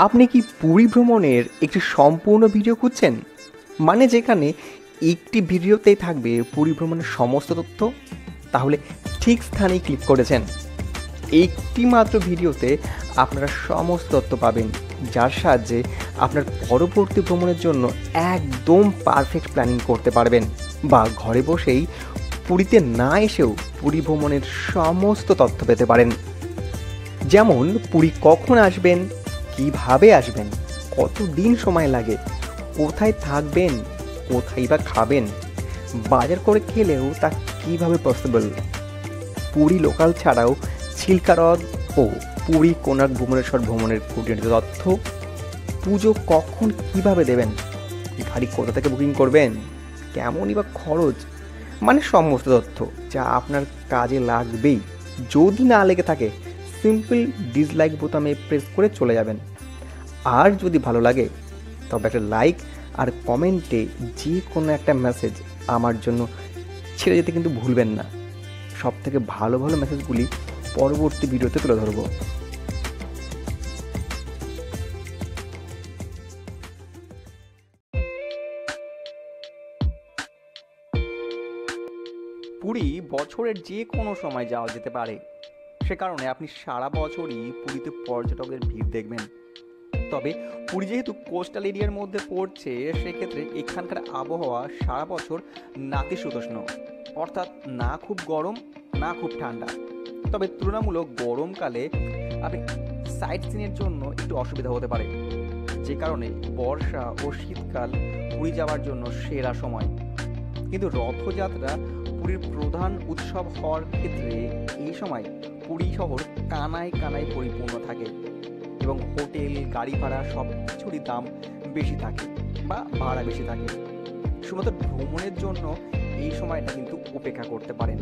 আপনি কি পুরী ভ্রমণের একটি সম্পূর্ণ ভিডিও খুঁজছেন? মানে যেখানে একটি ভিডিওতেই থাকবে পুরী ভ্রমণের সমস্ত তথ্য? তাহলে ঠিক স্থানেই ক্লিক করেছেন। একটি মাত্র ভিডিওতে আপনারা সমস্ত তথ্য পাবেন, যার সাহায্যে আপনার পরবর্তী ভ্রমণের জন্য একদম পারফেক্ট প্ল্যানিং করতে পারবেন, বা ঘরে বসেই পুরীতে না এসেও পুরী ভ্রমণের সমস্ত তথ্য পেতে পারেন। যেমন পুরী কখন আসবেন, কিভাবে আসবেন, কতদিন সময় লাগে, কোথায় থাকবেন, কোথায় বা খাবেন, বাজার করে খেলেও তা কিভাবে পসিবল, পুরী লোকাল ছাড়াও চিল্কা হ্রদ ও পুরী কোণার্ক ভুবনেশ্বর ভ্রমণের খুঁটিনাটি তথ্য, পুজো কখন কিভাবে দেবেন, গাড়ি কোথা থেকে বুকিং করবেন, কেমনই বা খরচ, মানে সমস্ত তথ্য যা আপনার কাজে লাগবেই। যদি না লেগে থাকে সিম্পল ডিসলাইক বোতামে প্রেস করে চলে যাবেন। আর যদি ভালো লাগে তবে একটা লাইক আর কমেন্টে যে কোনো একটা মেসেজ আমার জন্য ছেড়ে যেতে কিন্তু ভুলবেন না। সব থেকে ভালো ভালো মেসেজগুলি পরবর্তী ভিডিওতে তুলে ধরব। পুরী বছরের যে কোনো সময় যাওয়া যেতে পারে, সে কারণে আপনি সারা বছরই পুরীতে পর্যটকদের ভিড় দেখবেন। তবে পুরী যেহেতু কোস্টাল এরিয়ার মধ্যে পড়ছে, সেক্ষেত্রে এখানকার আবহাওয়া সারা বছর নাতিশীতোষ্ণ, অর্থাৎ না খুব গরম না খুব ঠান্ডা। তবে তুলনামূলক গরমকালে আপনি সাইট সিনের জন্য একটু অসুবিধা হতে পারে, যে কারণে বর্ষা ও শীতকাল পুরী যাওয়ার জন্য সেরা সময়। কিন্তু রথযাত্রা পুরীর প্রধান উৎসব হওয়ার ক্ষেত্রে এই সময় পুরী শহর কানায় কানায় পরিপূর্ণ থাকে এবং হোটেল, গাড়ি ভাড়া সব কিছুরই দাম বেশি থাকে বা ভাড়া বেশি থাকে। শুধুমাত্র ভ্রমণের জন্য এই সময়টা কিন্তু উপেক্ষা করতে পারেন।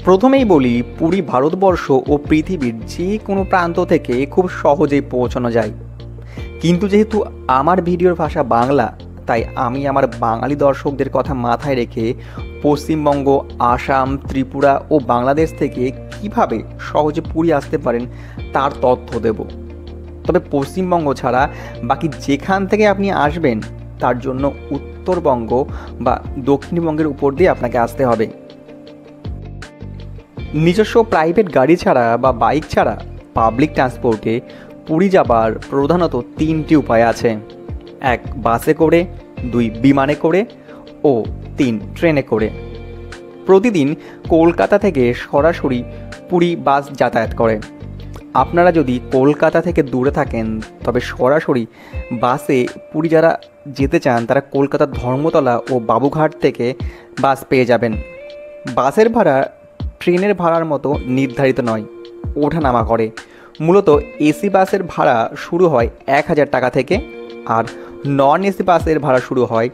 প্রথমেই বলি, পুরী ভারতবর্ষ ও পৃথিবীর যে কোনো প্রান্ত থেকে খুব সহজেই পৌঁছানো যায়। কিন্তু যেহেতু আমার ভিডিওর ভাষা বাংলা, তাই আমি আমার বাঙালি দর্শকদের কথা মাথায় রেখে পশ্চিমবঙ্গ, আসাম, ত্রিপুরা ও বাংলাদেশ থেকে কিভাবে সহজে পুরী আসতে পারেন তার তথ্য দেব। তবে পশ্চিমবঙ্গ ছাড়া বাকি যেখান থেকে আপনি আসবেন তার জন্য উত্তরবঙ্গ বা দক্ষিণবঙ্গের উপর দিয়ে আপনাকে আসতে হবে। নিজস্ব প্রাইভেট গাড়ি ছাড়া বা বাইক ছাড়া পাবলিক ট্রান্সপোর্টে পুরী যাবার প্রধানত তিনটি উপায় আছে। 1 বাসে করে, 2 বিমানে করে ও 3 ট্রেনে করে। প্রতিদিন কলকাতা থেকে সরাসরি পুরী বাস যাতায়াত করে। আপনারা যদি কলকাতা থেকে দূরে থাকেন তবে সরাসরি বাসে পুরী যারা যেতে চান তারা কলকাতার ধর্মতলা ও বাবুঘাট থেকে বাস পেয়ে যাবেন। বাসের ভাড়া ট্রেনের ভাড়ার মতো নির্ধারিত নয়, ওঠানামা করে। মূলত এসি বাসের ভাড়া শুরু হয় 1000 টাকা থেকে, আর নন এসি বাসের ভাড়া শুরু হয়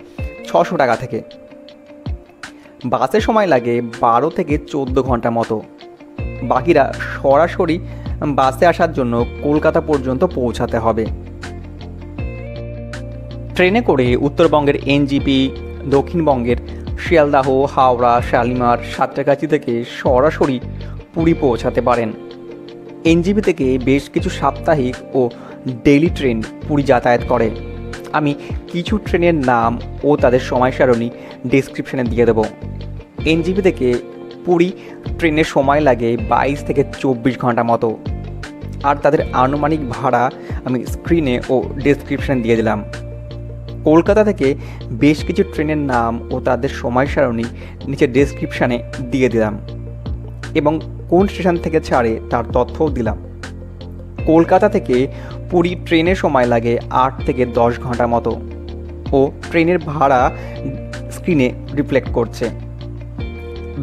600 টাকা থেকে। বাসে সময় লাগে 12 থেকে 14 ঘন্টা মতো। বাকিরা সরাসরি বাসে আসার জন্য কলকাতা পর্যন্ত পৌঁছাতে হবে। ট্রেনে করে উত্তরবঙ্গের এনজিপি, দক্ষিণবঙ্গের শিয়ালদাহ, হাওড়া, শালিমার, সাঁতরাগাছি থেকে সরাসরি পুরী পৌঁছাতে পারেন। এনজিপি থেকে বেশ কিছু সাপ্তাহিক ও ডেইলি ট্রেন পুরী যাতায়াত করে। আমি কিছু ট্রেনের নাম ও তাদের সময় সারণী ডেসক্রিপশনে দিয়ে দেব। এনজিপি থেকে পুরী ট্রেনের সময় লাগে 22 থেকে 24 ঘন্টা মতো, আর তাদের আনুমানিক ভাড়া আমি স্ক্রিনে ও ডেসক্রিপশনে দিয়ে দিলাম। কলকাতা থেকে বেশ কিছু ট্রেনের নাম ও তাদের সময় সারণী নিচে ডেসক্রিপশানে দিয়ে দিলাম, এবং কোন স্টেশন থেকে ছাড়ে তার তথ্যও দিলাম। কলকাতা থেকে পুরী ট্রেনের সময় লাগে 8 থেকে 10 ঘন্টা মতো, ও ট্রেনের ভাড়া স্ক্রিনে রিফ্লেক্ট করছে।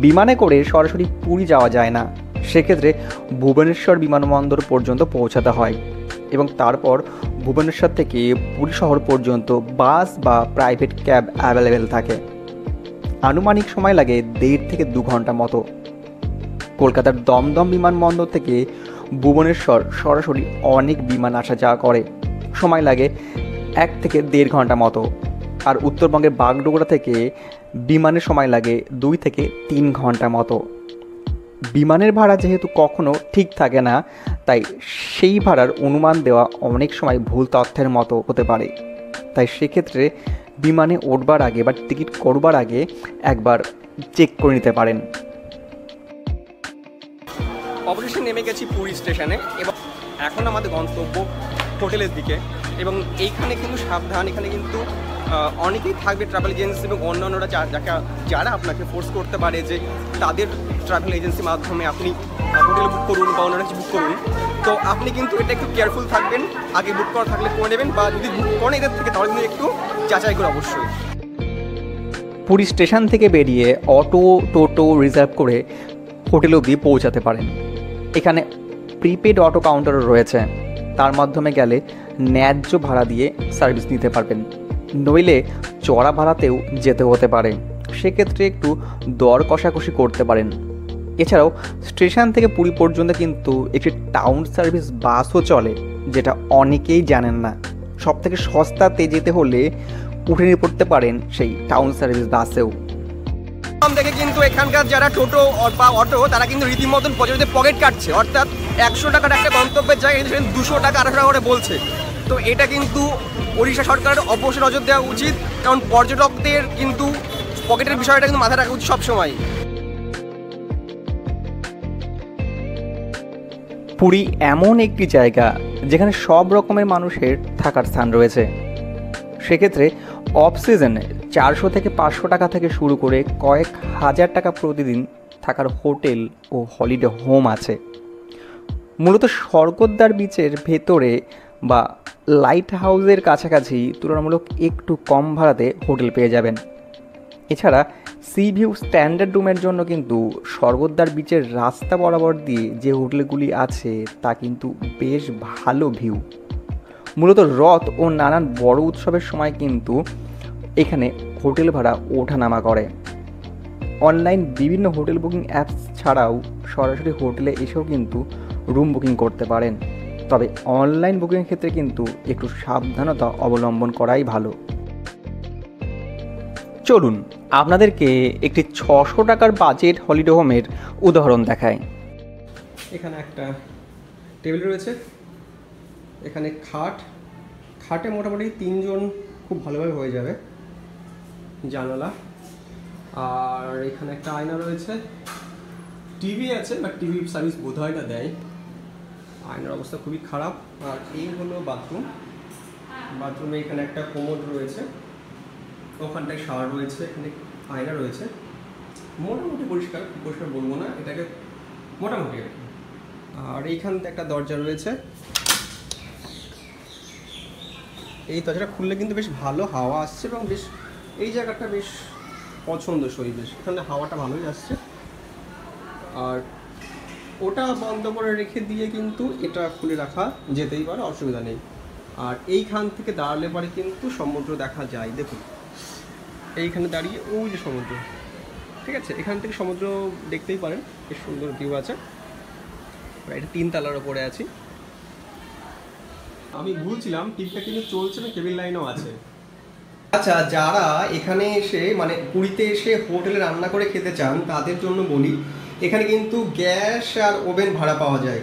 বিমানে করে সরাসরি পুরী যাওয়া যায় না, সেক্ষেত্রে ভুবনেশ্বর বিমানবন্দর পর্যন্ত পৌঁছাতে হয়, এবং তারপর ভুবনেশ্বর থেকে পুরী শহর পর্যন্ত বাস বা প্রাইভেট ক্যাব অ্যাভেলেবেল থাকে। আনুমানিক সময় লাগে 1.5 থেকে 2 ঘন্টা মতো। কলকাতার দমদম বিমানবন্দর থেকে ভুবনেশ্বর সরাসরি অনেক বিমান আসা যাওয়া করে, সময় লাগে 1 থেকে 1.5 ঘন্টা মতো। আর উত্তরবঙ্গের বাগডোগরা থেকে বিমানের সময় লাগে 2 থেকে 3 ঘন্টা মতো। বিমানের ভাড়া যেহেতু কখনো ঠিক থাকে না, তাই সেই ভাড়ার অনুমান দেওয়া অনেক সময় ভুল তথ্যের মতো হতে পারে। তাই সেক্ষেত্রে বিমানে উঠবার আগে বা টিকিট করবার আগে একবার চেক করে নিতে পারেন। অবশেষে নেমে গেছি পুরী স্টেশনে এবং এখন আমাদের গন্তব্য হোটেলের দিকে। এবং এইখানে কিন্তু সাবধান, এখানে কিন্তু অনেকেই থাকবে ট্রাভেল এজেন্সি এবং অন্যান্যরা যারা আপনাকে ফোর্স করতে পারে যে তাদের ট্রাভেল এজেন্সির মাধ্যমে আপনি হোটেল বুক করুন বা অন্য কিছু বুক করুন। তো আপনি কিন্তু এটা একটু কেয়ারফুল থাকবেন, আগে বুক করা থাকলে করে নেবেন, বা যদি বুক করেন এদের থেকে তাহলে কিন্তু একটু যাচাই করে অবশ্যই। পুরী স্টেশন থেকে বেরিয়ে অটো টোটো রিজার্ভ করে হোটেল অবধি পৌঁছাতে পারেন। এখানে প্রিপেড অটো কাউন্টারও রয়েছে, তার মাধ্যমে গেলে ন্যায্য ভাড়া দিয়ে সার্ভিস নিতে পারবেন, নইলে চড়া ভাড়াতেও যেতে হতে পারে, সেক্ষেত্রে একটু দর কষাকষি করতে পারেন। এছাড়াও স্টেশন থেকে পুরী পর্যন্ত কিন্তু একটি টাউন সার্ভিস বাসও চলে, যেটা অনেকেই জানেন না। সবথেকে সস্তাতে যেতে হলে উঠে নিয়ে পড়তে পারেন সেই টাউন সার্ভিস বাসেও। দেখে কিন্তু এখানকার যারা টোটো বা অটো তারা কিন্তু রীতিমতন পকেট কাটছে, অর্থাৎ 100 টাকার একটা গন্তব্যের জায়গায় কিন্তু 200 টাকা 250 টাকা করে বলছে। তো এটা কিন্তু ওড়িশা সরকারের অবশ্যই নজর দেওয়া উচিত, কারণ পর্যটকদের কিন্তু পকেটের বিষয়টা কিন্তু মাথায় রাখা উচিত সবসময়। পুরী এমন একটি জায়গা যেখানে সব রকমের মানুষের থাকার স্থান রয়েছে। সেক্ষেত্রে অফ সিজনে 400 থেকে 500 টাকা থেকে শুরু করে কয়েক হাজার টাকা প্রতিদিন থাকার হোটেল ও হলিডে হোম আছে। মূলত স্বর্গদ্বার বিচের ভেতরে বা লাইট হাউসের কাছাকাছি তুলনামূলক একটু কম ভাড়াতে হোটেল পেয়ে যাবেন। এছাড়া সি ভিউ স্ট্যান্ডার্ড রুমের জন্য কিন্তু স্বর্গদ্বার বিচের রাস্তা বরাবর দিয়ে যে হোটেলগুলি আছে তা কিন্তু বেশ ভালো ভিউ। মূলত রথ ও নানান বড় উৎসবের সময় কিন্তু এখানে হোটেল ভাড়া ওঠানামা করে। অনলাইন বিভিন্ন হোটেল বুকিং অ্যাপস ছাড়াও সরাসরি হোটেলে এসেও কিন্তু রুম বুকিং করতে পারেন, তবে অনলাইন বুকিংয়ের ক্ষেত্রে কিন্তু একটু সাবধানতা অবলম্বন করাই ভালো। চলুন আপনাদেরকে একটি 600 টাকার বাজেট হলিডে হোমের উদাহরণ দেখায়। এখানে একটা টেবিল রয়েছে, এখানে খাটে মোটামুটি 3 জন খুব ভালোভাবে হয়ে যাবে, জানালা, আর এখানে একটা আয়না রয়েছে, টিভি আছে, বাট টিভি সার্ভিস বোধহয় না দেয়, আয়নার অবস্থা খুবই খারাপ। আর এই হলো বাথরুমে এখানে একটা কোমোড রয়েছে, ওখানটায় শাওয়ার রয়েছে, এখানে আয়না রয়েছে, মোটামুটি পরিষ্কার বলবো না, এটাকে মোটামুটি। আর এইখানটা একটা দরজা রয়েছে, এই দরজাটা খুললে কিন্তু বেশ ভালো হাওয়া আসছে এবং বেশ এই জায়গাটা বেশ পছন্দসই, বেশ এখানে হাওয়াটা ভালোই আসছে। আর ওটা বন্ধ করে রেখে দিয়ে কিন্তু এটা খুলে রাখা যেতেই পারে, অসুবিধা নেই। আর এইখান থেকে দাঁড়ালে পরে কিন্তু সমুদ্র দেখা যায়, দেখুন এইখানে দাঁড়িয়ে ওই যে সমুদ্র, ঠিক আছে, এখান থেকে সমুদ্র দেখতেই পারেন, বেশ সুন্দর ভিউ আছে। এটা 3 তলার ওপরে আছি, আমি ভুলছিলাম, টিভিটা কিন্তু চলছে না, কেবিল লাইনও আছে। আচ্ছা, যারা এখানে এসে মানে পুরীতে এসে হোটেলে রান্না করে খেতে চান তাদের জন্য বলি, এখানে কিন্তু গ্যাস আর ওভেন ভাড়া পাওয়া যায়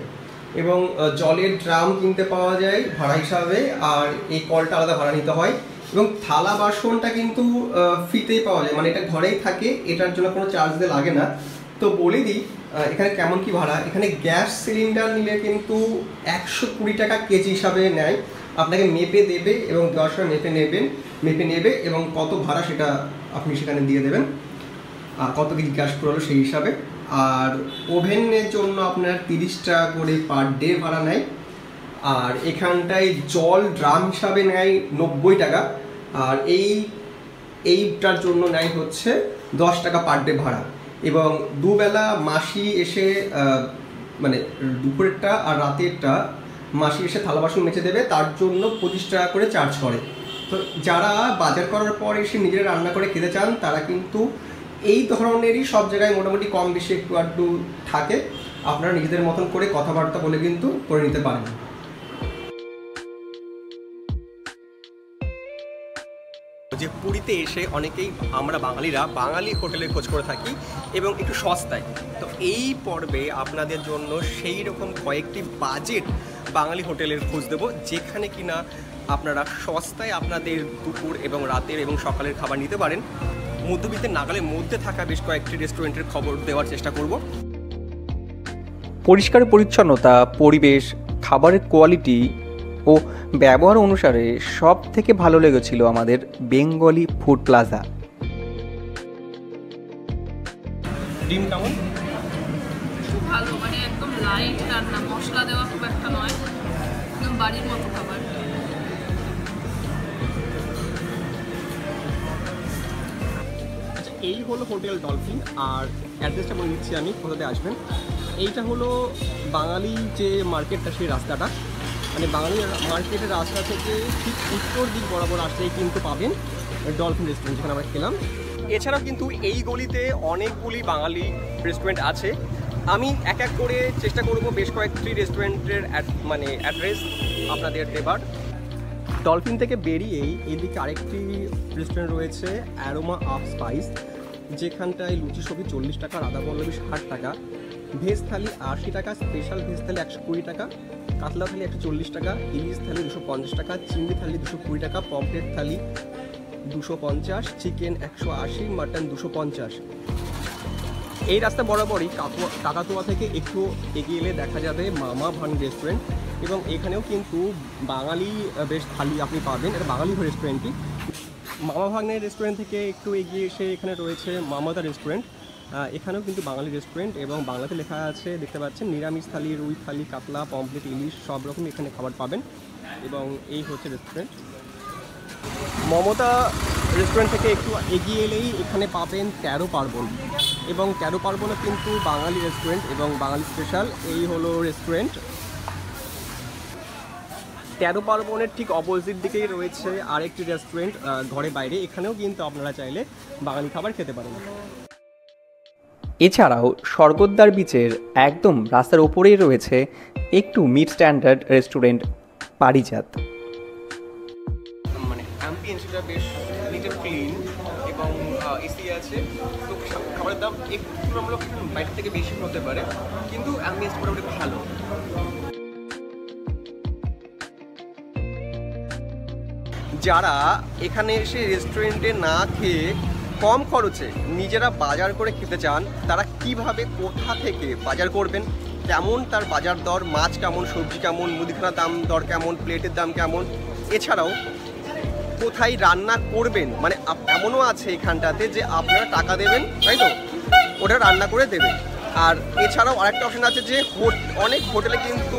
এবং জলের ড্রাম কিনতে পাওয়া যায় ভাড়া হিসাবে, আর এই কলটা আলাদা ভাড়া নিতে হয়। এবং থালা বাসনটা কিন্তু ফ্রিতেই পাওয়া যায়, মানে এটা ঘরেই থাকে, এটার জন্য কোনো চার্জ দিয়ে লাগে না। তো বলে দিই এখানে কেমন কি ভাড়া। এখানে গ্যাস সিলিন্ডার নিলে কিন্তু 120 টাকা কেজি হিসাবে নেয়, আপনাকে মেপে দেবে এবং দেওয়ার সময় মেপে নেবে এবং কত ভাড়া সেটা আপনি সেখানে দিয়ে দেবেন, কত কেজি গ্যাস পুরোলো সেই হিসাবে। আর ওভেনের জন্য আপনার 30 টাকা করে পার ডে ভাড়া নেয়। আর এখানটায় জল ড্রাম হিসাবে নেয় 90 টাকা, আর এইটার জন্য নেয় হচ্ছে 10 টাকা পার ডে ভাড়া। এবং দুবেলা মাসি এসে মানে দুপুরেরটা আর রাতেরটা মাসি এসে থালা বাসন মেজে দেবে, তার জন্য 25 টাকা করে চার্জ করে। তো যারা বাজার করার পর এসে নিজেরা রান্না করে খেতে চান তারা কিন্তু এই ধরনেরই সব জায়গায় মোটামুটি কম বেশি একটু আধটু থাকে, আপনারা নিজেদের মতন করে কথাবার্তা বলে কিন্তু করে নিতে পারেন। যে পুরীতে এসে অনেকেই আমরা বাঙালিরা বাঙালি হোটেলের খোঁজ করে থাকি এবং একটু সস্তায়। তো এই পর্বে আপনাদের জন্য সেই রকম কয়েকটি বাজেট বাঙালি হোটেলের খোঁজ দেবো, যেখানে কিনা আপনারা সস্তায় আপনাদের দুপুর এবং রাতের এবং সকালের খাবার নিতে পারেন। মধ্যবিত্তের নাগালের মধ্যে থাকা বেশ কয়েকটি রেস্টুরেন্টের খবর দেওয়ার চেষ্টা করব। পরিষ্কার পরিচ্ছন্নতা, পরিবেশ, খাবারের কোয়ালিটি ও ব্যবহার অনুসারে সব থেকে ভালো লেগেছিল আমাদের বেঙ্গলি ফুড প্লাজা। ডিম কেমন? খুব ভালো, মানে একদম লাইট রান্না, মশলা দেওয়া খুব একটা নয়, একদম বাড়ির মতো খাবার। আচ্ছা, এই হলো হোটেল ডলফিন, আর অ্যাড্রেসটা বলে দিচ্ছি আমি, কোথাতে আসবেন। এইটা হলো বাঙালি যে মার্কেটটা, সেই রাস্তাটা, মানে বাঙালি মার্কেটের রাস্তা থেকে ঠিক উত্তর দিক বরাবর আসলেই কিন্তু পাবেন ডলফিন রেস্টুরেন্ট, যেখানে আমরা খেলাম। এছাড়াও কিন্তু এই গলিতে অনেকগুলি বাঙালি রেস্টুরেন্ট আছে। আমি এক এক করে চেষ্টা করব বেশ কয়েকটি রেস্টুরেন্টের মানে অ্যাড্রেস আপনাদের দেবার। ডলফিন থেকে বেরিয়েই এদিকে আরেকটি রেস্টুরেন্ট রয়েছে, অ্যারোমা অফ স্পাইস, যেখানটায় লুচি সবজি 40 টাকা, রাধা পল্লবী 60 টাকা, ভেজ থালি 80 টাকা, স্পেশাল ভেজ থালি 120 টাকা, কাতলা থালি 140 টাকা, ইলিশ থালি 250 টাকা, চিংড়ি থালি 220 টাকা, পমফ্রেট থালি 250, চিকেন 180, মাটন 250। এই রাস্তা বরাবরই কাকাতুয়া থেকে একটু এগিয়ে এলে দেখা যাবে মামা ভান রেস্টুরেন্ট, এবং এখানেও কিন্তু বাঙালি বেশ থালি আপনি পাবেন। এটা বাঙালি রেস্টুরেন্টই। মামা ভাগ্নের রেস্টুরেন্ট থেকে একটু এগিয়ে এসে এখানে রয়েছে মামাদা রেস্টুরেন্ট। এখানেও কিন্তু বাঙালি রেস্টুরেন্ট, এবং বাংলাতে লেখা আছে, দেখতে পাচ্ছেন, নিরামিষ থালি, রুই থালি, কাতলা, পমফ্রেট, ইলিশ সব রকম এখানে খাবার পাবেন। এবং এই হচ্ছে রেস্টুরেন্ট। মমতা রেস্টুরেন্ট থেকে একটু এগিয়ে এলেই এখানে পাবেন 13 পার্বণ, এবং 13 পার্বণও কিন্তু বাঙালি রেস্টুরেন্ট এবং বাঙালি স্পেশাল। এই হলো রেস্টুরেন্ট। 13 পার্বণের ঠিক অপোজিট দিকেই রয়েছে আরেকটি রেস্টুরেন্ট, ঘরে বাইরে। এখানেও কিন্তু আপনারা চাইলে বাঙালি খাবার খেতে পারেন। এছাড়াও স্বর্গদ্বার বিচের একদম রাস্তার ওপরেই রয়েছে একটু মিড স্ট্যান্ডার্ড রেস্টুরেন্ট পারিজাত। মানে অ্যাম্বিয়েন্সটা বেশ নিট অ্যান্ড ক্লিন, এবং এসি আছে। তো খাবারের দাম একটু তুলনামূলক বাইরে থেকে বেশি হতে পারে, কিন্তু অ্যাম্বিয়েন্স মোটামুটি ভালো। যারা এখানে এসে রেস্টুরেন্টে না খেয়ে কম খরচে নিজেরা বাজার করে খেতে চান, তারা কিভাবে কোথা থেকে বাজার করবেন, কেমন তার বাজার দর, মাছ কেমন, সবজি কেমন, মুদিখানার দাম দর কেমন, প্লেটের দাম কেমন, এছাড়াও কোথায় রান্না করবেন, মানে এমনও আছে এখানটাতে যে আপনারা টাকা দেবেন, তাই তো, ওটা রান্না করে দেবেন। আর এছাড়াও আরেকটা অপশন আছে যে অনেক হোটেলে কিন্তু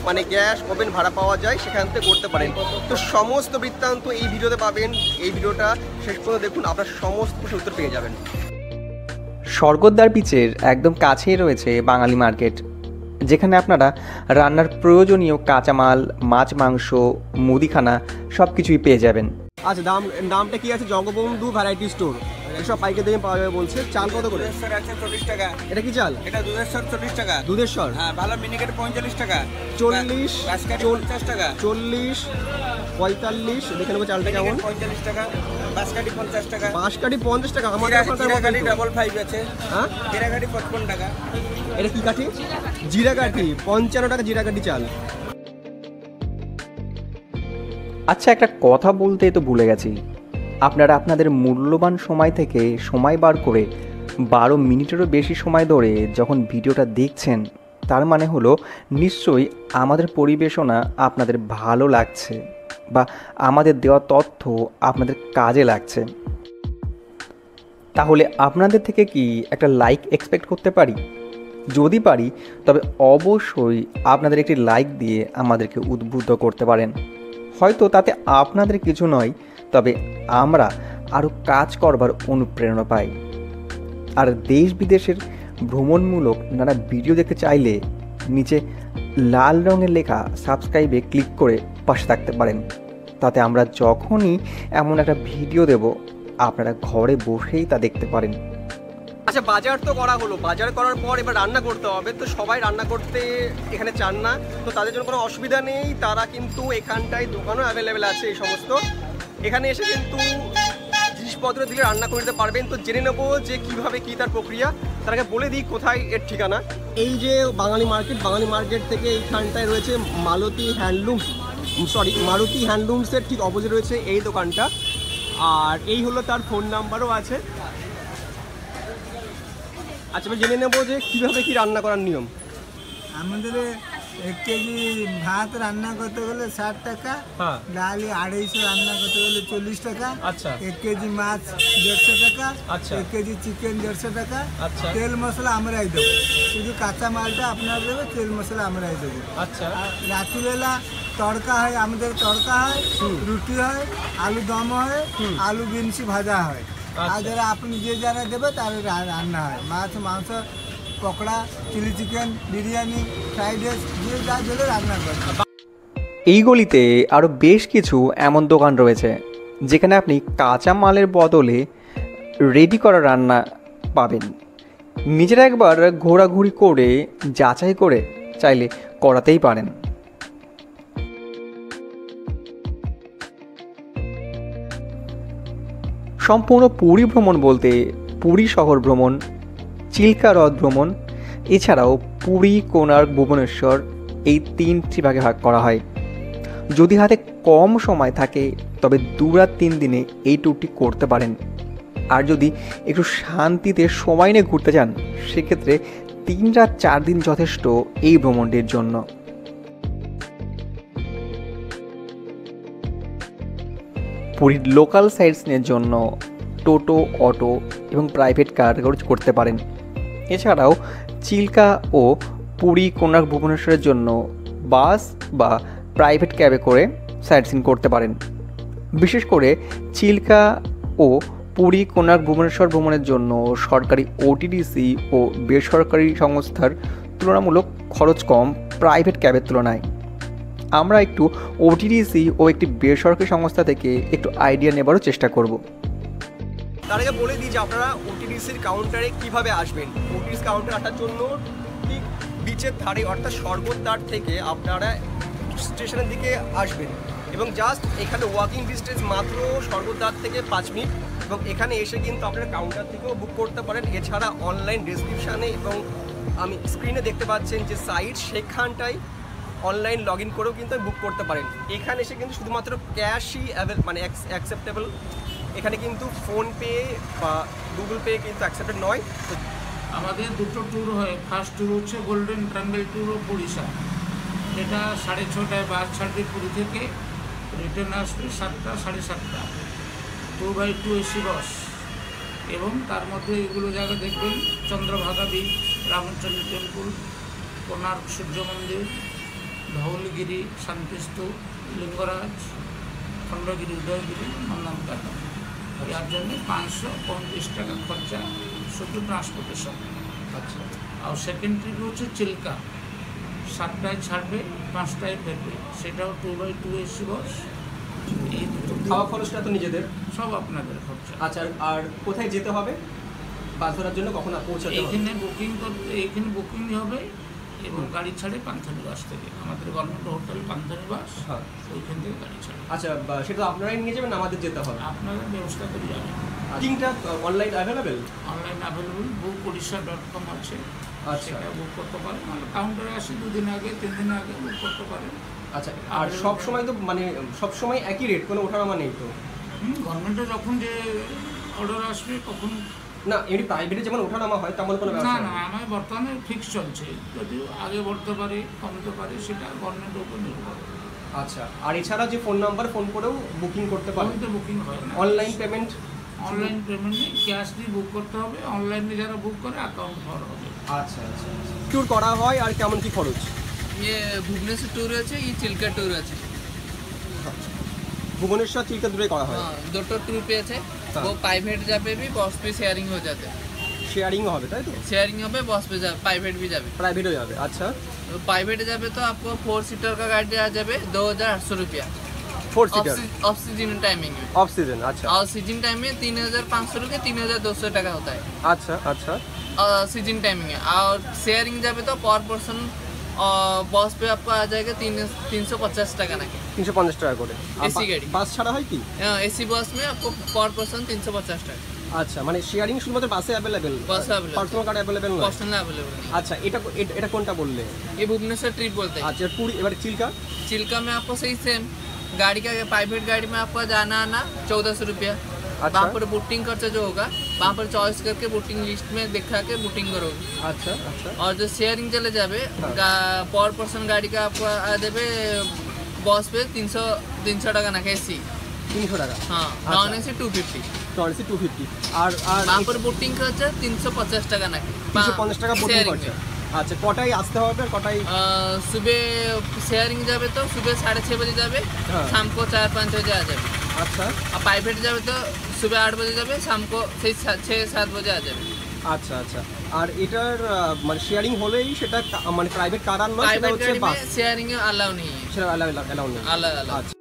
মানে গ্যাস ওভেন ভাড়া পাওয়া যায়, সেখান থেকে করতে পারেন। তো সমস্ত বৃত্তান্ত এই ভিডিওতে পাবেন। এই ভিডিওটা শেষ পর্যন্ত দেখুন, আপনার সমস্ত প্রশ্নের উত্তর পেয়ে যাবেন। স্বর্গদ্বার বিচের একদম কাছেই রয়েছে বাঙালি মার্কেট, যেখানে আপনারা রান্নার প্রয়োজনীয় কাঁচামাল, মাছ, মাংস, মুদিখানা সব কিছুই পেয়ে যাবেন। আচ্ছা, নামটা কি আছে? Jagabandhu variety store. এসব পাইকারি দামে পাওয়া যাবে বলছে। চাল কত করে? দুধেশ্বর আছে 40 টাকা। এটা কি চাল? এটা দুধেশ্বর 40 টাকা। দুধেশ্বর? হ্যাঁ, ভালো মিনিকেট 45 টাকা। 40, বাসকাঠি 50 টাকা। 40, 45। দেখে নেবো চালটা কেমন। 45 টাকা। বাসকাঠি 50 টাকা। বাঁশকাঠি 50 টাকা। আমাদের জিরাকাঠি ডাবল 5 আছে। হ্যাঁ, জিরাকাঠি 55 টাকা। এটা কি কাঠি? জিরাকাঠি 55 টাকা জিরাকাঠি চাল। আচ্ছা, একটা কথা বলতে তো ভুলে গেছি। আপনারা আপনাদের মূল্যবান সময় থেকে সময় বার করে 12 মিনিটেরও বেশি সময় ধরে যখন ভিডিওটা দেখছেন, তার মানে হলো নিশ্চয়ই আমাদের পরিবেশনা আপনাদের ভালো লাগছে বা আমাদের দেওয়া তথ্য আপনাদের কাজে লাগছে। তাহলে আপনাদের থেকে কি একটা লাইক এক্সপেক্ট করতে পারি? যদি পারি, তবে অবশ্যই আপনাদের একটি লাইক দিয়ে আমাদেরকে উদ্বুদ্ধ করতে পারেন। হয়তো তাতে আপনাদের কিছু নয়, তবে আমরা আরও কাজ করবার অনুপ্রেরণা পাই। আর দেশ বিদেশের ভ্রমণমূলক নানা ভিডিও দেখতে চাইলে নিচে লাল রঙের লেখা সাবস্ক্রাইবে ক্লিক করে পাশে থাকতে পারেন। তাতে আমরা যখনই এমন একটা ভিডিও দেব, আপনারা ঘরে বসেই তা দেখতে পারেন। আচ্ছা, বাজার তো করা হলো। বাজার করার পর এবার রান্না করতে হবে। তো সবাই রান্না করতে এখানে চান না, তো তাদের জন্য কোনো অসুবিধা নেই। তারা কিন্তু এখানটায় দোকানও অ্যাভেলেবেল আছে এই সমস্ত। এখানে এসে কিন্তু বদলে দিলে রান্না করে দিতে পারবেন। তো জেনে নেবো যে কিভাবে কি তার প্রক্রিয়া, তার আগে বলে দিই কোথায় এর ঠিকানা। এই যে বাঙালি মার্কেট থেকে এইখানটায় রয়েছে মালতী হ্যান্ডলুমসের ঠিক অপোজিট রয়েছে এই দোকানটা। আর এই হলো তার ফোন নাম্বারও আছে। আচ্ছা, আমি জেনে নেবো যে কীভাবে কি রান্না করার নিয়ম। আমাদের 1 কেজি ভাত রান্না করতে গেলে 60 টাকা, হ্যাঁ, ডালি 250 রান্না করতে গেলে 40 টাকা, আচ্ছা, 1 কেজি মাছ 150 টাকা, আচ্ছা, 1 কেজি চিকেন 150 টাকা। আচ্ছা, তেল মশলা আমরাই দেবো, শুধু কাঁচা মালটা আপনারা দেবে, তেল মশলা আমরাই দেবো। আচ্ছা, আর রাত্রিবেলা তড়কা হয়, আমাদের তড়কা হয়, রুটি হয়, আলু দম হয়, আলু বিনসি ভাজা হয়। আর যারা আপনি যে যারা দেবে তার রান্না হয়, মাছ, মাংস, pakora, chilli chicken, biryani, fried rice, যে যা দিলে রান্না করে। এই গলিতে আরও বেশ কিছু এমন দোকান রয়েছে যেখানে আপনি কাঁচা মালের বদলে রেডি করা রান্না পাবেন। নিজেরা একবার ঘোরাঘুরি করে যাচাই করে চাইলে করাতেই পারেন। সম্পূর্ণ পুরী ভ্রমণ বলতে পুরী শহর ভ্রমণ, চিল্কা হ্রদ ভ্রমণ, এছাড়াও পুরী, কোণার্ক, ভুবনেশ্বর এই 3টি ভাগে ভাগ করা হয়। যদি হাতে কম সময় থাকে তবে 2 রাত 3 দিনে এই ট্যুরটি করতে পারেন। আর যদি একটু শান্তিতে সময় নিয়ে ঘুরতে চান সেক্ষেত্রে 3 রাত 4 দিন যথেষ্ট এই ভ্রমণটির জন্য। পুরীর লোকাল সাইটসিনের জন্য টোটো, অটো এবং প্রাইভেট কার করতে পারেন। এছাড়াও চিল্কা ও পুরী, কোণার্ক, ভুবনেশ্বরের জন্য বাস বা প্রাইভেট ক্যাবে করে সাইটসিন করতে পারেন। বিশেষ করে চিল্কা ও পুরী, কোণার্ক, ভুবনেশ্বর ভ্রমণের জন্য সরকারি ওটিডিসি ও বেসরকারি সংস্থার তুলনামূলক খরচ কম প্রাইভেট ক্যাবের তুলনায়। আমরা একটু ওটিডিসি ও একটি বেসরকারি সংস্থা থেকে একটু আইডিয়া নেবারও চেষ্টা করব। তার আগে বলে দিই যে আপনারা ওটিডিসির কাউন্টারে কিভাবে আসবেন। ওটিডিসি কাউন্টারে আসার জন্য ঠিক বিচের ধারে অর্থাৎ স্বর্গদ্বার থেকে আপনারা স্টেশনের দিকে আসবেন এবং জাস্ট এখানে ওয়াকিং ডিস্টেন্স মাত্র স্বর্গদ্বার থেকে 5 মিনিট, এবং এখানে এসে কিন্তু আপনারা কাউন্টার থেকেও বুক করতে পারেন। এছাড়া অনলাইন ডেসক্রিপশানে এবং আমি স্ক্রিনে দেখতে পাচ্ছেন যে সাইট, সেখানটায় অনলাইন লগ ইন করেও কিন্তু বুক করতে পারেন। এখানে এসে কিন্তু শুধুমাত্র ক্যাশই মানে অ্যাকসেপ্টেবল। এখানে কিন্তু ফোনপে বা গুগল পে কিন্তু অ্যাকসেপ্টেড নয়। তো আমাদের দুটো ট্যুর হয়। ফার্স্ট ট্যুর হচ্ছে golden triangle tour of Orissa, যেটা 6:30টায় বাস ছাড়বে পুরী থেকে, রিটার্ন আসবে 7টা, 7:30টা, 2x2 এসি বাস। এবং তার মধ্যে এগুলো জায়গা দেখবেন: চন্দ্রভাগা বিচ, রামচন্দ্র টেম্পল, কোণার্ক সূর্য মন্দির, ধৌলগিরি শান্তিস্তূপ, লিঙ্গরাজ, খণ্ডগিরি, উদয়গিরি, নন্দনকানন। যার জন্য 535 টাকা খরচা শুধু ট্রান্সপোর্টেশন। আচ্ছা, আর সেকেন্ড ট্রিপ হচ্ছে চিল্কা, 7টায় ছাড়বে, 5টায় ফেরবে, সেটাও 2x2 এসি বাস। এই দুটো খাওয়া খরচটা তো নিজেদের, সব আপনাদের খরচা। আচ্ছা, আর কোথায় যেতে হবে বাস ধরার জন্য, কখন পৌঁছাতে হবে? এইখানে বুকিং করতে, এইখানে বুকিং হবে এবং গাড়ি ছাড়ে পান্থানিবাস থেকে, আমাদের গভর্নমেন্ট হোটেল পান্থানিবাস, হ্যাঁ, ওইখান থেকে গাড়ি ছাড়ে। আচ্ছা, সেটা আপনারাই নিয়ে যাবেন, আমাদের যেতে হবে? আপনারা ব্যবস্থা করে যাবেন। বুকিংটা online available? Online available, bookOdisha.com আছে, আচ্ছা, সেটা বুক করতে পারেন। মানে কাউন্টারে আসে 2 দিন আগে, 3 দিন আগে বুক করতে পারেন। আচ্ছা, আর সব সময় তো মানে সব সময় একই রেট, কোনো ওঠানামা নেই তো? গভর্নমেন্টে যখন যে অর্ডার আসবে তখন। না, এমনি প্রাইভেটে যেমন ওঠানামা হয় তেমন কোনো না ব্যবস্থা না, নেই? আমার বর্তমানে ফিক্স চলছে, যদিও আগে বাড়তে পারে, কমতে পারে, সেটা গভর্নমেন্টের উপর নির্ভর করে। আচ্ছা, আর এছাড়া যে ফোন নাম্বার, ফোন করেও বুকিং করতে পারেন? ফোনতে বুকিং হয় না, অনলাইন পেমেন্ট? অনলাইন পেমেন্ট নেই, ক্যাশ দিয়ে বুক করতে হবে। অনলাইনে যারা বুক করে অ্যাকাউন্ট ভরা হবে। আচ্ছা আচ্ছা, ট্যুর করা হয় আর কেমন কি খরচ? ये भुवनेश्वर टूर আছে, ये চিল্কা ট্যুর আছে। ভুবনেশ্বর চিল্কা দূরে করা হয়? हाँ, दो टूर पे আছে। वो प्राइवेट যাবে भी, बस पे शेयरिंग हो जाते हैं। শেয়ারিংও হবে তাই তো? शेयरिंग হবে, बस पे যাবে, प्राइवेट भी যাবে। প্রাইভেটও যাবে? আচ্ছা, तो प्राइवेट যাবে तो आपको 4 सीटर का गाड़ी आ जाবে 2800 रुपया 4 सीटर ऑफ सीजन टाइमिंग में। Off season? अच्छा, और सीजन टाइम में 3500 रुपये 3200 টাকা होता है अच्छा अच्छा, सीजन टाइमिंग है। और शेयरिंग যাবে तो पर पर्सन और बस पे आपको आ जाएगा 350 টাকা নাকি 350 টাকা করে। আর AC গাড়ি। বাস ছাড়া হয় কি? एसी बस में आपको पर पर्सन 350 টাকা আচ্ছা, মানে শেয়ারিং শুধুমাত্র বাসে অ্যাভেলেবেল, बस अवेलेबल পার্সোনাল কার অ্যাভেলেবেল নয়। पर्सनल अवेलेबल नहीं আচ্ছা, এটা কোনটা বললে? ये भुवनेश्वर ट्रिप बोलते हैं। আচ্ছা, পুরী। এবার চিল্কা? चिल्का में आपको सही सेम गाड़ी का प्राइवेट गाड़ी में आपका जाना आना 1400 रुपया। अच्छा। वहाँ पर बुकिंग खर्चा जो होगा वहाँ पर चॉइस करके बुकिंग लिस्ट में दिखा के बुकिंग करोगे। আচ্ছা আচ্ছা और जो शेयरिंग चले जावे पर पर्सन गाड़ी का आपको आ देवे बस पे 300 টাকা ना एसी 300 টাকা। हाँ अच्छा। Non AC 250 টনসি 250। আর वहाँ पर बुकिंग खर्चा 350 টাকা ना 350 টাকা বোটিং খরচা। আচ্ছা, কটায় আসতে হবে আর কটায়? सुबह शेयरिंग जावे तो सुबह 6:30 बजे जावे हाँ। शाम को 4-5 बजे आ जावे। আচ্ছা और प्राइवेट जावे तो सुबह 8 बजे जावे शाम को 6-7 बजे आ जावे। আচ্ছা আচ্ছা। আর এটার মানে শেয়ারিং হলেই সেটা মানে প্রাইভেট কার আর নয়, সেটা प्राइवेट হচ্ছে गाड़ी বাস, में शेयरिंग अलाउ नहीं है। সেটা অ্যালাউ নেই। अलाउ আচ্ছা।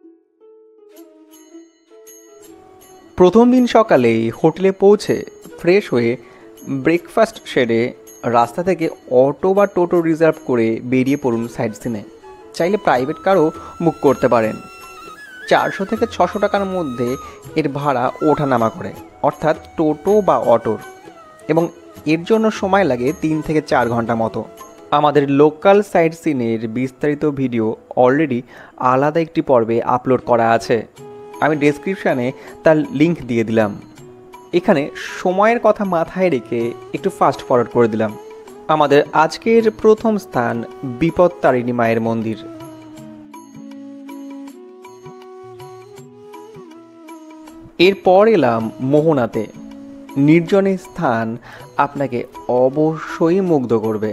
প্রথম দিন সকালে হোটেলে পৌঁছে ফ্রেশ হয়ে ব্রেকফাস্ট সেরে রাস্তা থেকে অটো বা টোটো রিজার্ভ করে বেরিয়ে পড়ুন সাইট সিনে। চাইলে প্রাইভেট কারও বুক করতে পারেন। 400 থেকে 600 টাকার মধ্যে এর ভাড়া ওঠানামা করে, অর্থাৎ টোটো বা অটোর, এবং এর জন্য সময় লাগে 3 থেকে 4 ঘন্টা মতো। আমাদের লোকাল সাইট সিনের বিস্তারিত ভিডিও অলরেডি আলাদা একটি পর্বে আপলোড করা আছে, আমি ডেসক্রিপশানে তার লিংক দিয়ে দিলাম। এখানে সময়ের কথা মাথায় রেখে একটু ফাস্ট ফরওয়ার্ড করে দিলাম। আমাদের আজকের প্রথম স্থান বিপত্তারিণী মায়ের মন্দির। এরপর এলাম মোহনাতে। নির্জনের স্থান আপনাকে অবশ্যই মুগ্ধ করবে।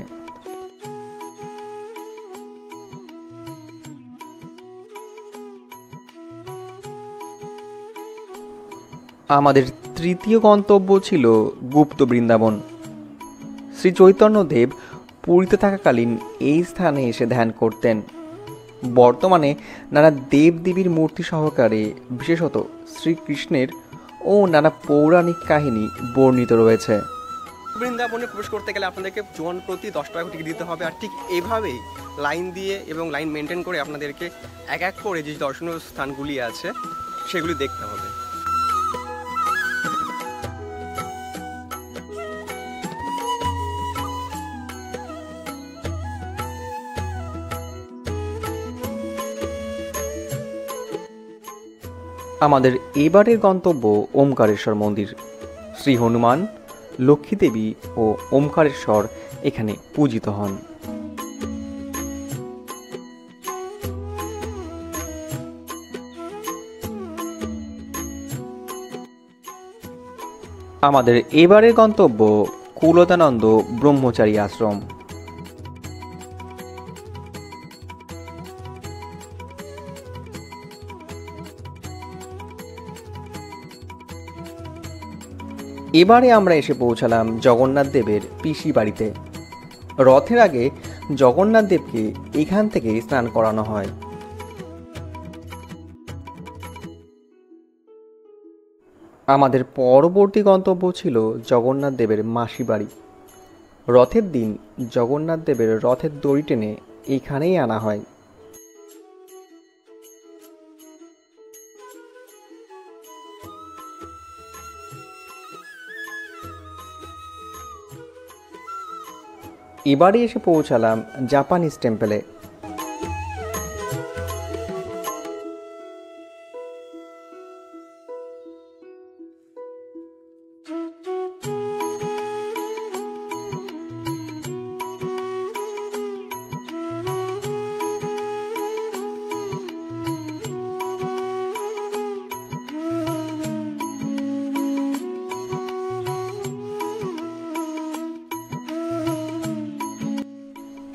আমাদের তৃতীয় গন্তব্য ছিল গুপ্ত বৃন্দাবন। শ্রী চৈতন্যদেব পুরীতে থাকাকালীন এই স্থানে এসে ধ্যান করতেন। বর্তমানে নানা দেবদেবীর মূর্তি সহকারে বিশেষত শ্রীকৃষ্ণের ও নানা পৌরাণিক কাহিনী বর্ণিত রয়েছে। বৃন্দাবনে প্রবেশ করতে গেলে আপনাদেরকে জন প্রতি 10 টাকা টিকিট দিতে হবে। আর ঠিক এভাবেই লাইন দিয়ে এবং লাইন মেনটেন করে আপনাদেরকে এক এক করে যে দর্শনীয় স্থানগুলি আছে সেগুলি দেখতে হবে। আমাদের এবারের গন্তব্য ওমকারেশ্বর মন্দির। শ্রী হনুমান, লক্ষ্মী দেবী ও ওমকারেশ্বর এখানে পূজিত হন। আমাদের এবারের গন্তব্য কুলতানন্দ ব্রহ্মচারী আশ্রম। এবারে আমরা এসে পৌঁছালাম জগন্নাথ দেবের পিসি বাড়িতে। রথের আগে জগন্নাথ দেবকে এখান থেকে স্নান করানো হয়। আমাদের পরবর্তী গন্তব্য ছিল জগন্নাথ দেবের মাসি বাড়ি। রথের দিন জগন্নাথ দেবের রথের দড়ি টেনে এখানেই আনা হয়। এবারে এসে পৌঁছালাম জাপানিজ টেম্পলে।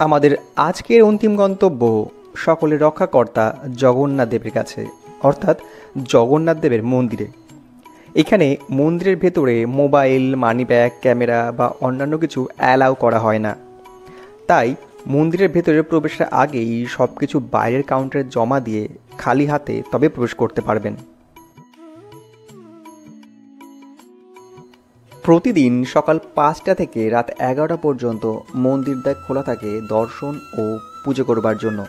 আমাদের আজকের অন্তিম গন্তব্য সকলের রক্ষাকর্তা জগন্নাথ দেবের কাছে, অর্থাৎ জগন্নাথ দেবের মন্দিরে। এখানে মন্দিরের ভেতরে মোবাইল, মানি ব্যাগ, ক্যামেরা বা অন্যান্য কিছু অ্যালাউ করা হয় না। তাই মন্দিরের ভেতরে প্রবেশের আগেই সব কিছু বাইরের কাউন্টারে জমা দিয়ে খালি হাতে তবে প্রবেশ করতে পারবেন। প্রতিদিন সকাল 5টা থেকে রাত 11টা পর্যন্ত মন্দির দ্বার খোলা থাকে দর্শন ও পুজো করবার জন্য।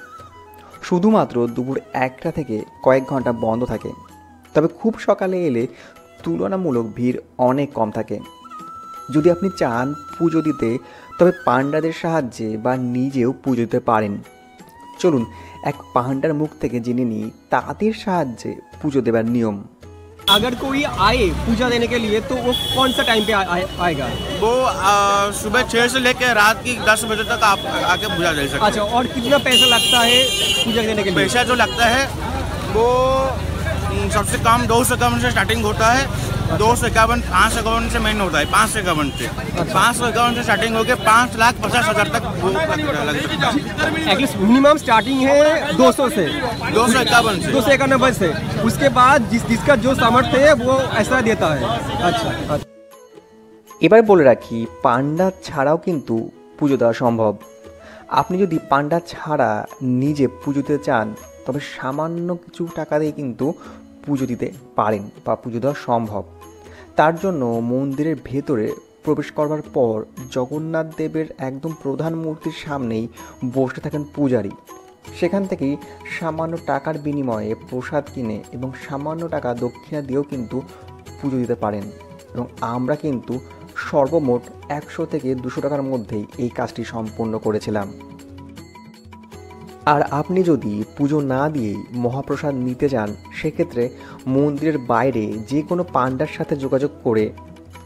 শুধুমাত্র দুপুর 1টা থেকে কয়েক ঘন্টা বন্ধ থাকে। তবে খুব সকালে এলে তুলনামূলক ভিড় অনেক কম থাকে। যদি আপনি চান পুজো দিতে, তবে পাণ্ডাদের সাহায্যে বা নিজেও পুজো দিতে পারেন। চলুন এক পাণ্ডার মুখ থেকে জেনে নিই তাদের সাহায্যে পুজো দেবার নিয়ম। अगर कोई आए पूजा देने के लिए तो वो कौन सा टाइम पे आएगा? वो सुबह 6 से लेकर रात की 10 बजे तक आप आके पूजा दे सकते हैं। अच्छा, और कितना पैसा लगता है पूजा देने के लिए? पैसा जो लगता है वो सबसे कम 251 से स्टार्टिंग होता है। 251 551 से मेन होता है, 551 से 551 से स्टार्टिंग होकर 5,50,000 तक वो लग सकता है। एटलीस्ट मिनिमम स्टार्टिंग है 200 से 251 से 291 से। उसके बाद जिसका जो सामर्थ्य है वो ऐसा देता है। अच्छा, এবার বলে রাখি, পাণ্ডা ছাড়াও কিন্তু পুজো দেওয়া সম্ভব। আপনি যদি পাণ্ডা ছাড়া নিজে পুজো দিতে চান, তবে সামান্য কিছু টাকা দিয়ে কিন্তু পুজো দিতে পারেন বা পুজো দেওয়া সম্ভব। তার জন্য মন্দিরের ভেতরে প্রবেশ করবার পর জগন্নাথ দেবের একদম প্রধান মূর্তির সামনেই বসে থাকেন পূজারী। সেখান থেকেই সামান্য টাকার বিনিময়ে প্রসাদ কিনে এবং সামান্য টাকা দক্ষিণা দিয়েও কিন্তু পুজো দিতে পারেন। এবং আমরা কিন্তু সর্বমোট 100 থেকে 200 টাকার মধ্যেই এই কাজটি সম্পূর্ণ করেছিলাম। আর আপনি যদি পুজো না দিয়েই মহাপ্রসাদ নিতে চান, সেক্ষেত্রে মন্দিরের বাইরে যে কোনো পাণ্ডার সাথে যোগাযোগ করে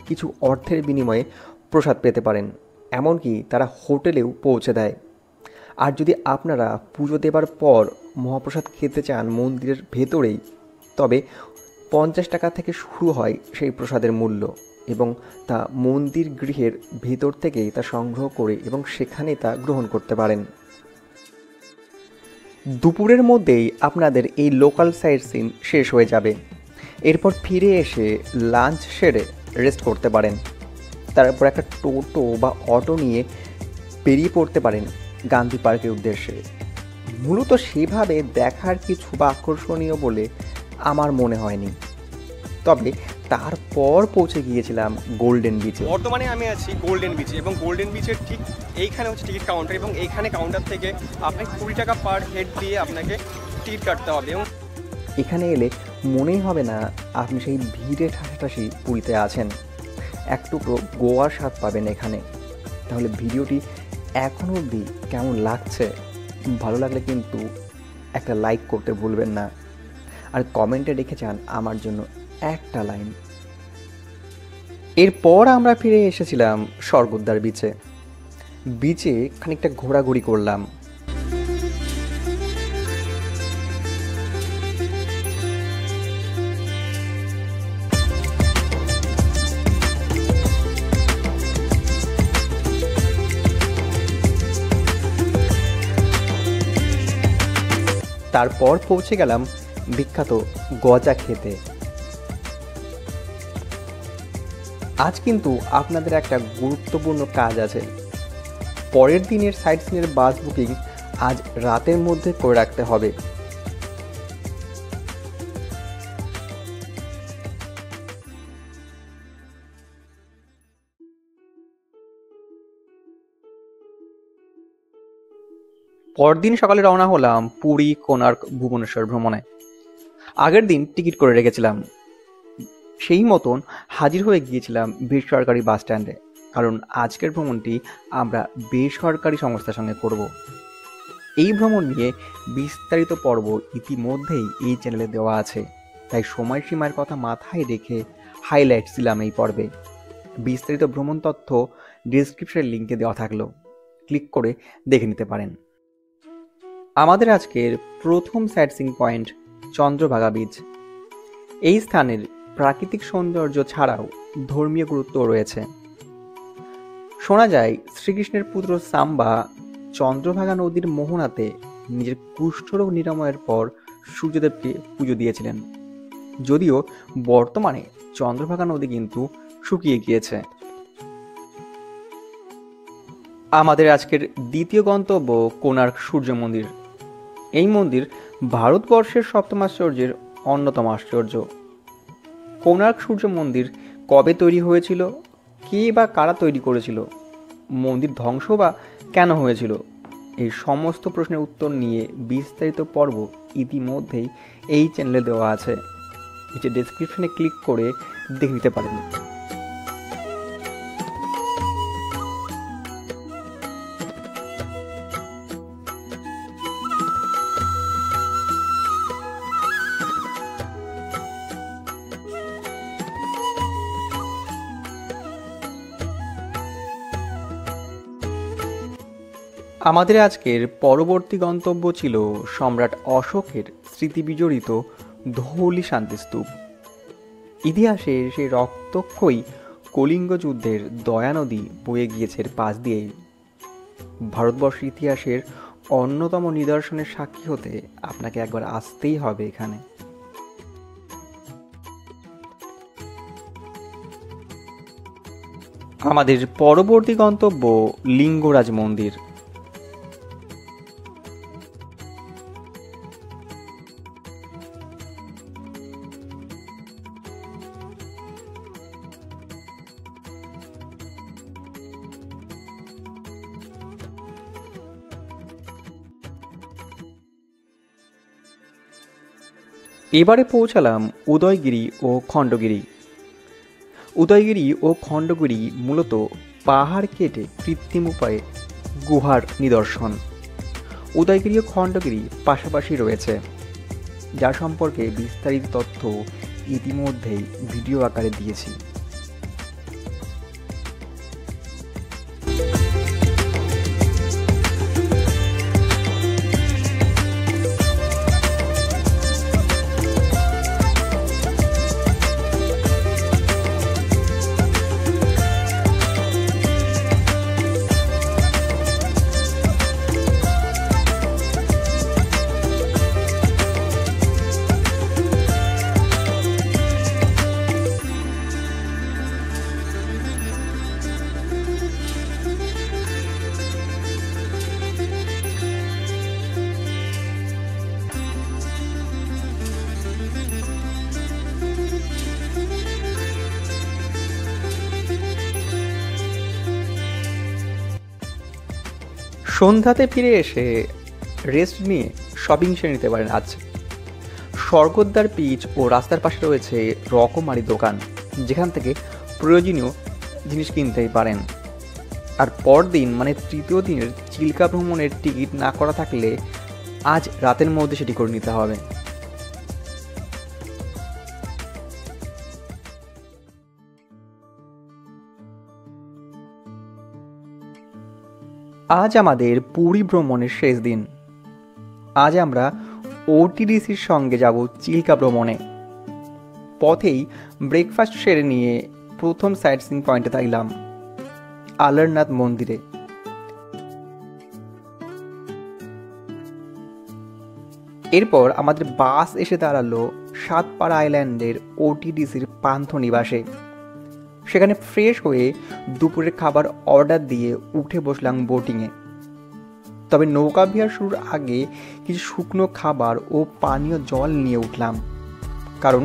কিছু অর্থের বিনিময়ে প্রসাদ পেতে পারেন। এমনকি তারা হোটেলেও পৌঁছে দেয়। আর যদি আপনারা পুজো দেবার পর মহাপ্রসাদ খেতে চান মন্দিরের ভেতরেই, তবে 50 টাকা থেকে শুরু হয় সেই প্রসাদের মূল্য, এবং তা মন্দির গৃহের ভেতর থেকেই তা সংগ্রহ করে এবং সেখানেই তা গ্রহণ করতে পারেন। দুপুরের মধ্যেই আপনাদের এই লোকাল সাইট সিন শেষ হয়ে যাবে। এরপর ফিরে এসে লাঞ্চ সেরে রেস্ট করতে পারেন। তারপর একটা টোটো বা অটো নিয়ে বেরিয়ে পড়তে পারেন গান্ধী পার্কের উদ্দেশ্যে। মূলত সেভাবে দেখার কিছু বা আকর্ষণীয় বলে আমার মনে হয়নি। তবে তারপর পৌঁছে গিয়েছিলাম গোল্ডেন বিচে। বর্তমানে আমি আছি গোল্ডেন বিচে, এবং গোল্ডেন বিচের ঠিক এইখানে হচ্ছে টিকিট কাউন্টার, এবং এইখানে কাউন্টার থেকে আপনাকে 20 টাকা পার হেড দিয়ে আপনাকে টিকিট কাটতে হবে। এবং এখানে এলে মনেই হবে না আপনি সেই ভিড়ে ঠাসাঠাসি পুরীতে আছেন। এক টুকরো গোয়ার স্বাদ পাবেন এখানে। তাহলে ভিডিওটি এখন অবধি কেমন লাগছে? ভালো লাগলে কিন্তু একটা লাইক করতে ভুলবেন না, আর কমেন্টে রেখে যান আমার জন্য একটা লাইন। এরপর আমরা ফিরে এসেছিলাম স্বর্গদ্বার বিচে। বিচে খানিকটা ঘোরাঘুরি করলাম। তারপর পৌঁছে গেলাম বিখ্যাত গজা খেতে। আজ কিন্তু আপনাদের একটা গুরুত্বপূর্ণ কাজ আছে। পরের দিনের সাইট সিনের বাস বুকিং আজ রাতের মধ্যে করে রাখতে হবে। পরদিন সকালে রওনা হলাম পুরী, কোণার্ক, ভুবনেশ্বর ভ্রমণে। আগের দিন টিকিট করে রেখেছিলাম। সেই মতন হাজির হয়ে গিয়েছিলাম বেসরকারি বাস স্ট্যান্ডে, কারণ আজকের ভ্রমণটি আমরা বেসরকারি সংস্থার সঙ্গে করব। এই ভ্রমণ নিয়ে বিস্তারিত পর্ব ইতিমধ্যেই এই চ্যানেলে দেওয়া আছে, তাই সময়সীমার কথা মাথায় রেখে হাইলাইট ছিলাম এই পর্বে। বিস্তারিত ভ্রমণ তথ্য ডিসক্রিপশনের লিঙ্কে দেওয়া থাকলো, ক্লিক করে দেখে নিতে পারেন। আমাদের আজকের প্রথম site seeing point Chandrabhaga beach. এই স্থানের প্রাকৃতিক সৌন্দর্য ছাড়াও ধর্মীয় গুরুত্ব রয়েছে। শোনা যায় শ্রীকৃষ্ণের পুত্র সাম্বা চন্দ্রভাগা নদীর মোহনাতে নিজের কুষ্ঠরোগ নিরাময়ের পর সূর্যদেবকে পুজো দিয়েছিলেন। যদিও বর্তমানে চন্দ্রভাগা নদী কিন্তু শুকিয়ে গিয়েছে। আমাদের আজকের দ্বিতীয় গন্তব্য কোণার্ক সূর্য মন্দির। এই মন্দির ভারতবর্ষের সপ্তম আশ্চর্যের অন্যতম আশ্চর্য। কোণার্ক সূর্য মন্দির কবে তৈরি হয়েছিল, কে বা কারা তৈরি করেছিল, মন্দির ধ্বংস বা কেন হয়েছিল, এই সমস্ত প্রশ্নের উত্তর নিয়ে বিস্তারিত পর্ব ইতিমধ্যেই এই চ্যানেলে দেওয়া আছে, নিচে ডেসক্রিপশনে ক্লিক করে দেখে নিতে পারেন। আমাদের আজকের পরবর্তী গন্তব্য ছিল সম্রাট অশোকের স্মৃতিবিজড়িত ধৌলি শান্তিস্তূপ। ইতিহাসে সেই রক্তক্ষয়ী কলিঙ্গ যুদ্ধের দয়া নদী বয়ে গিয়েছে পাশ দিয়েই। ভারতবর্ষের ইতিহাসের অন্যতম নিদর্শনের সাক্ষী হতে আপনাকে একবার আসতেই হবে এখানে। আমাদের পরবর্তী গন্তব্য লিঙ্গরাজ মন্দির। এবারে পৌঁছালাম উদয়গিরি ও খণ্ডগিরি। উদয়গিরি ও খণ্ডগিরি মূলত পাহাড় কেটে কৃত্রিম উপায়ে গুহার নিদর্শন। উদয়গিরি ও খণ্ডগিরি পাশাপাশি রয়েছে, যা সম্পর্কে বিস্তারিত তথ্য ইতিমধ্যেই ভিডিও আকারে দিয়েছি। সন্ধ্যাতে ফিরে এসে রেস্ট নিয়ে শপিং সেরে নিতে পারেন। আজ স্বর্গদ্বার পিচ ও রাস্তার পাশে রয়েছে রকমারি দোকান, যেখান থেকে প্রয়োজনীয় জিনিস কিনতেই পারেন। আর পরদিন মানে তৃতীয় দিনের চিল্কা ভ্রমণের টিকিট না করা থাকলে আজ রাতের মধ্যে সেটি করে নিতে হবে। আজ আমাদের পুরী ভ্রমণের শেষ দিন। আজ আমরা ওটিডিসির সঙ্গে যাব চিল্কা ভ্রমণে। পথেই ব্রেকফাস্ট সেরে নিয়ে প্রথম সাইট সিইং পয়েন্টে থাকলাম, আলারনাথ মন্দিরে। এরপর আমাদের বাস এসে দাঁড়ালো সাতপাড়া আইল্যান্ডের ওটিডিসির পান্থ নিবাসে। সেখানে ফ্রেশ হয়ে দুপুরের খাবার অর্ডার দিয়ে উঠে বসলাম বোটিংয়ে। তবে নৌকা বিহার শুরুর আগে কিছু শুকনো খাবার ও পানীয় জল নিয়ে উঠলাম, কারণ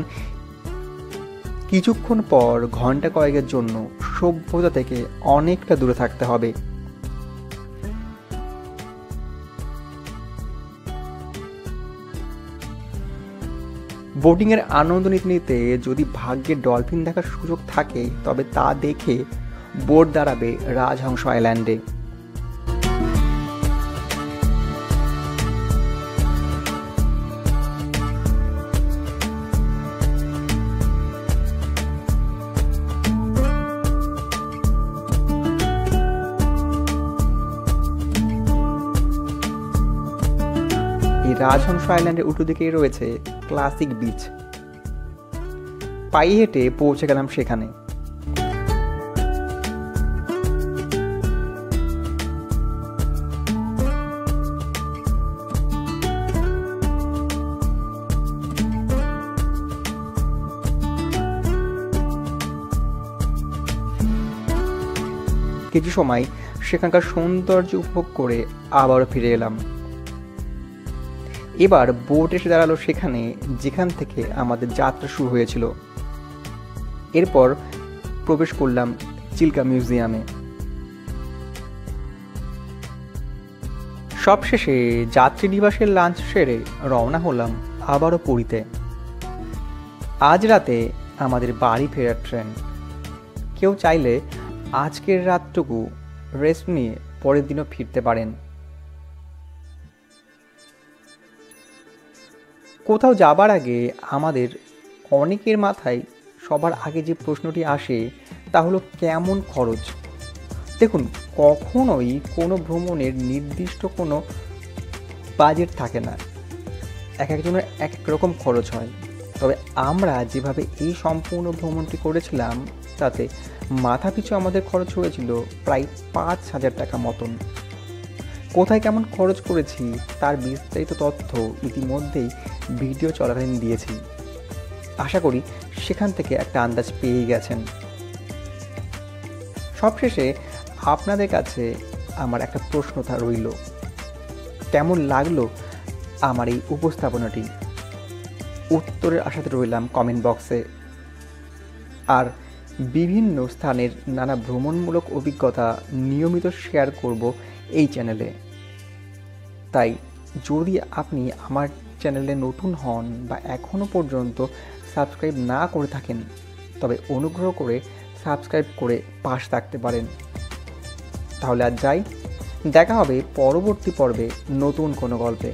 কিছুক্ষণ পর ঘন্টা কয়েকের জন্য সভ্যতা থেকে অনেকটা দূরে থাকতে হবে। বোটিংয়ের আনন্দ নিতে নিতে যদি ভাগ্যে ডলফিন দেখার সুযোগ থাকে তবে তা দেখে বোট দাঁড়াবে রাজহংস আইল্যান্ডে। এই রাজহংস আইল্যান্ডের উল্টো দিকেই রয়েছে ক্লাসিক বিচ। পায়ে হেঁটে পৌঁছে গেলাম সেখানে। কিছু সময় সেখানকার সৌন্দর্য উপভোগ করে আবারও ফিরে এলাম। এবার বোট এসে দাঁড়ালো সেখানে যেখান থেকে আমাদের যাত্রা শুরু হয়েছিল। এরপর প্রবেশ করলাম চিল্কা মিউজিয়ামে। সবশেষে যাত্রী নিবাসের লাঞ্চ সেরে রওনা হলাম আবারও পুরীতে। আজ রাতে আমাদের বাড়ি ফেরার ট্রেন। কেউ চাইলে আজকের রাতটুকু রেস্ট নিয়ে পরের দিনও ফিরতে পারেন। কোথাও যাবার আগে আমাদের অনেকের মাথায় সবার আগে যে প্রশ্নটি আসে তা হলো কেমন খরচ। দেখুন, কখনোই কোনো ভ্রমণের নির্দিষ্ট কোনো বাজেট থাকে না, এক একজনের এক এক রকম খরচ হয়। তবে আমরা যেভাবে এই সম্পূর্ণ ভ্রমণটি করেছিলাম তাতে মাথাপিছু আমাদের খরচ হয়েছিল প্রায় 5,000 টাকা মতন। কোথায় কেমন খরচ করেছি তার বিস্তারিত তথ্য ইতিমধ্যেই ভিডিও চলাকালীন দিয়েছি। আশা করি সেখান থেকে একটা আন্দাজ পেয়ে গেছেন। সবশেষে আপনাদের কাছে আমার একটা প্রশ্ন রইল, কেমন লাগলো আমার এই উপস্থাপনাটি? উত্তরের আশাতে রইলাম কমেন্ট বক্সে। আর বিভিন্ন স্থানের নানা ভ্রমণমূলক অভিজ্ঞতা নিয়মিত শেয়ার করব এই চ্যানেলে। তাই যদি আপনি আমার চ্যানেলে নতুন হন বা এখনও পর্যন্ত সাবস্ক্রাইব না করে থাকেন তবে অনুগ্রহ করে সাবস্ক্রাইব করে পাশ থাকতে পারেন। তাহলে আজ যাই, দেখা হবে পরবর্তী পর্বে নতুন কোনো গল্পে।